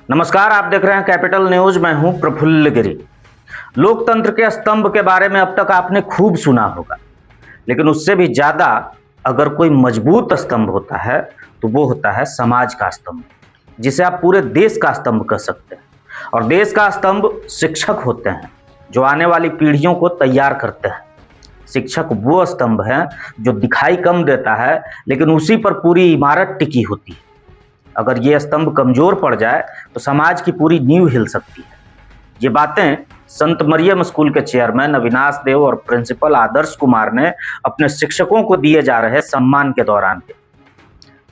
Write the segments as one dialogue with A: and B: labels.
A: नमस्कार, आप देख रहे हैं कैपिटल न्यूज। मैं हूं प्रफुल्ल गिरी। लोकतंत्र के स्तंभ के बारे में अब तक आपने खूब सुना होगा, लेकिन उससे भी ज्यादा अगर कोई मजबूत स्तंभ होता है तो वो होता है समाज का स्तंभ, जिसे आप पूरे देश का स्तंभ कह सकते हैं। और देश का स्तंभ शिक्षक होते हैं, जो आने वाली पीढ़ियों को तैयार करते हैं। शिक्षक वो स्तंभ है जो दिखाई कम देता है, लेकिन उसी पर पूरी इमारत टिकी होती है। अगर ये स्तंभ कमजोर पड़ जाए तो समाज की पूरी नींव हिल सकती है। ये बातें संत मरियम स्कूल के चेयरमैन अविनाश देव और प्रिंसिपल आदर्श कुमार ने अपने शिक्षकों को दिए जा रहे सम्मान के दौरान दी।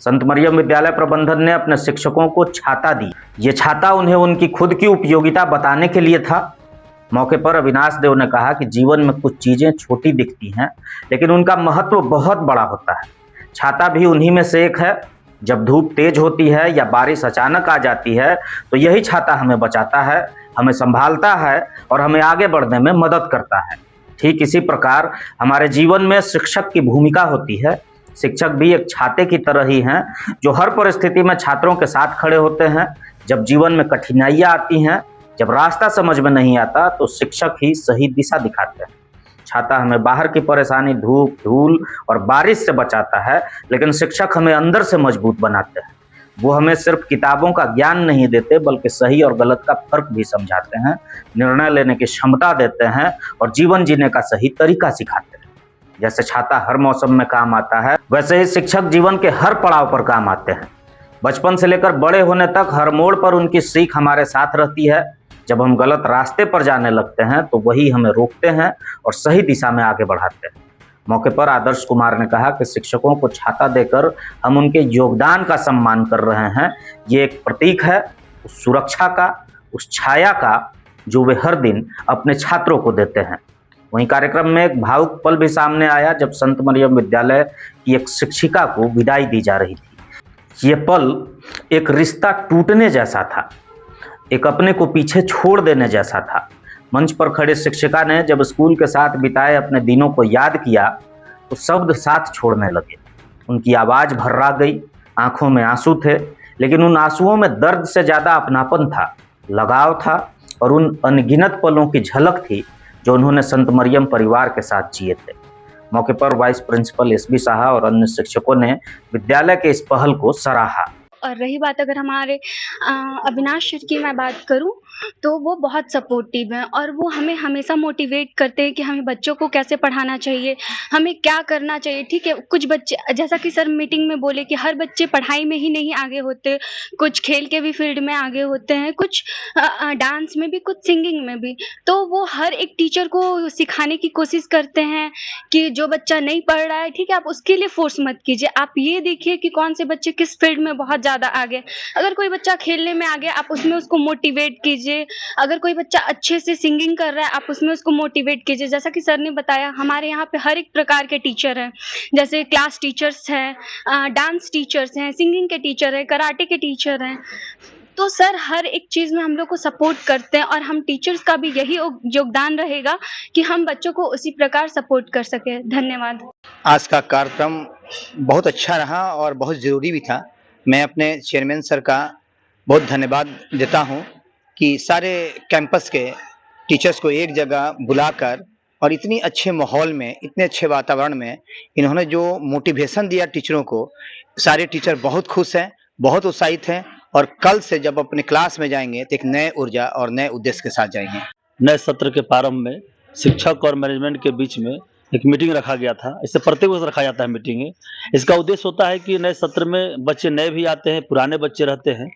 A: संत मरियम विद्यालय प्रबंधन ने अपने शिक्षकों को छाता दी। ये छाता उन्हें उनकी खुद की उपयोगिता बताने के लिए था। मौके पर अविनाश देव ने कहा कि जीवन में कुछ चीजें छोटी दिखती हैं, लेकिन उनका महत्व बहुत बड़ा होता है। छाता भी उन्हीं में से एक है। जब धूप तेज होती है या बारिश अचानक आ जाती है तो यही छाता हमें बचाता है, हमें संभालता है और हमें आगे बढ़ने में मदद करता है। ठीक इसी प्रकार हमारे जीवन में शिक्षक की भूमिका होती है। शिक्षक भी एक छाते की तरह ही हैं, जो हर परिस्थिति में छात्रों के साथ खड़े होते हैं। जब जीवन में कठिनाइयां आती हैं, जब रास्ता समझ में नहीं आता, तो शिक्षक ही सही दिशा दिखाते हैं। छाता हमें बाहर की परेशानी, धूप, धूल और बारिश से बचाता है, लेकिन शिक्षक हमें अंदर से मजबूत बनाते हैं। वो हमें सिर्फ किताबों का ज्ञान नहीं देते, बल्कि सही और गलत का फर्क भी समझाते हैं, निर्णय लेने की क्षमता देते हैं और जीवन जीने का सही तरीका सिखाते हैं। जैसे छाता हर मौसम में काम आता है, वैसे ही शिक्षक जीवन के हर पड़ाव पर काम आते हैं। बचपन से लेकर बड़े होने तक हर मोड़ पर उनकी सीख हमारे साथ रहती है। जब हम गलत रास्ते पर जाने लगते हैं तो वही हमें रोकते हैं और सही दिशा में आगे बढ़ाते हैं। मौके पर आदर्श कुमार ने कहा कि शिक्षकों को छाता देकर हम उनके योगदान का सम्मान कर रहे हैं। ये एक प्रतीक है उस सुरक्षा का, उस छाया का, जो वे हर दिन अपने छात्रों को देते हैं। वहीं कार्यक्रम में एक भावुक पल भी सामने आया, जब संत मरियम विद्यालय की एक शिक्षिका को विदाई दी जा रही थी। ये पल एक रिश्ता टूटने जैसा था, एक अपने को पीछे छोड़ देने जैसा था। मंच पर खड़े शिक्षिका ने जब स्कूल के साथ बिताए अपने दिनों को याद किया तो शब्द साथ छोड़ने लगे। उनकी आवाज भर्रा गई, आंखों में आंसू थे, लेकिन उन आंसुओं में दर्द से ज्यादा अपनापन था, लगाव था और उन अनगिनत पलों की झलक थी जो उन्होंने संत मरियम परिवार के साथ जिए थे। मौके पर वाइस प्रिंसिपल एसबी शाह और अन्य शिक्षकों ने विद्यालय के इस पहल को सराहा।
B: और रही बात अगर हमारे अविनाश सर की मैं बात करूं, तो वो बहुत सपोर्टिव हैं और वो हमें हमेशा मोटिवेट करते हैं कि हमें बच्चों को कैसे पढ़ाना चाहिए, हमें क्या करना चाहिए। ठीक है, कुछ बच्चे, जैसा कि सर मीटिंग में बोले कि हर बच्चे पढ़ाई में ही नहीं आगे होते, कुछ खेल के भी फील्ड में आगे होते हैं, कुछ डांस में भी, कुछ सिंगिंग में भी। तो वो हर एक टीचर को सिखाने की कोशिश करते हैं कि जो बच्चा नहीं पढ़ रहा है, ठीक है, आप उसके लिए फोर्स मत कीजिए। आप ये देखिए कि कौन से बच्चे किस फील्ड में बहुत ज़्यादा आगे। अगर कोई बच्चा खेलने में आगे, आप उसमें उसको मोटिवेट कीजिए। अगर कोई बच्चा अच्छे से सिंगिंग कर रहा है, आप उसमें उसको मोटिवेट कीजिए। जैसा कि सर ने बताया, हमारे यहाँ पे हर एक प्रकार के टीचर हैं, जैसे क्लास टीचर्स हैं, डांस टीचर्स हैं, सिंगिंग के टीचर हैं, कराटे के टीचर हैं। तो सर हर एक चीज़ में हम लोग को सपोर्ट करते हैं और हम टीचर्स का भी यही योगदान रहेगा कि हम बच्चों को उसी प्रकार सपोर्ट कर सकें। धन्यवाद।
C: आज का कार्यक्रम बहुत अच्छा रहा और बहुत ज़रूरी भी था। मैं अपने चेयरमैन सर का बहुत धन्यवाद देता हूं कि सारे कैंपस के टीचर्स को एक जगह बुलाकर और इतनी अच्छे माहौल में, इतने अच्छे वातावरण में इन्होंने जो मोटिवेशन दिया टीचरों को, सारे टीचर बहुत खुश हैं, बहुत उत्साहित हैं और कल से जब अपने क्लास में जाएंगे तो एक नए ऊर्जा और नए उद्देश्य के साथ जाएंगे।
D: नए सत्र के प्रारंभ में शिक्षक और मैनेजमेंट के बीच में एक मीटिंग रखा गया था। इससे प्रत्येक वर्ष रखा जाता है मीटिंग। इसका उद्देश्य होता है कि नए सत्र में बच्चे नए भी आते हैं, पुराने बच्चे रहते हैं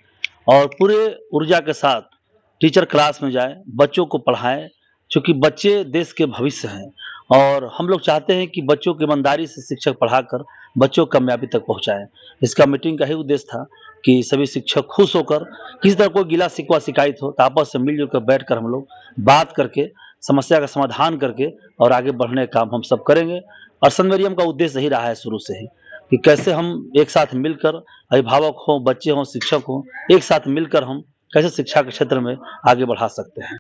D: और पूरे ऊर्जा के साथ टीचर क्लास में जाए, बच्चों को पढ़ाएं, क्योंकि बच्चे देश के भविष्य हैं और हम लोग चाहते हैं कि बच्चों की ईमानदारी से शिक्षक पढ़ाकर बच्चों को कामयाबी तक पहुंचाएं। इसका मीटिंग का ही उद्देश्य था कि सभी शिक्षक खुश होकर, किसी तरह कोई गिला शिकवा शिकायत हो तो आपस से मिलजुल कर बैठ कर हम लोग बात करके समस्या का समाधान करके और आगे बढ़ने का काम हम सब करेंगे। और संत मरियम का उद्देश्य यही रहा है शुरू से ही कि कैसे हम एक साथ मिलकर, अभिभावक हों, बच्चे हों, शिक्षक हों, एक साथ मिलकर हम कैसे शिक्षा के क्षेत्र में आगे बढ़ा सकते हैं।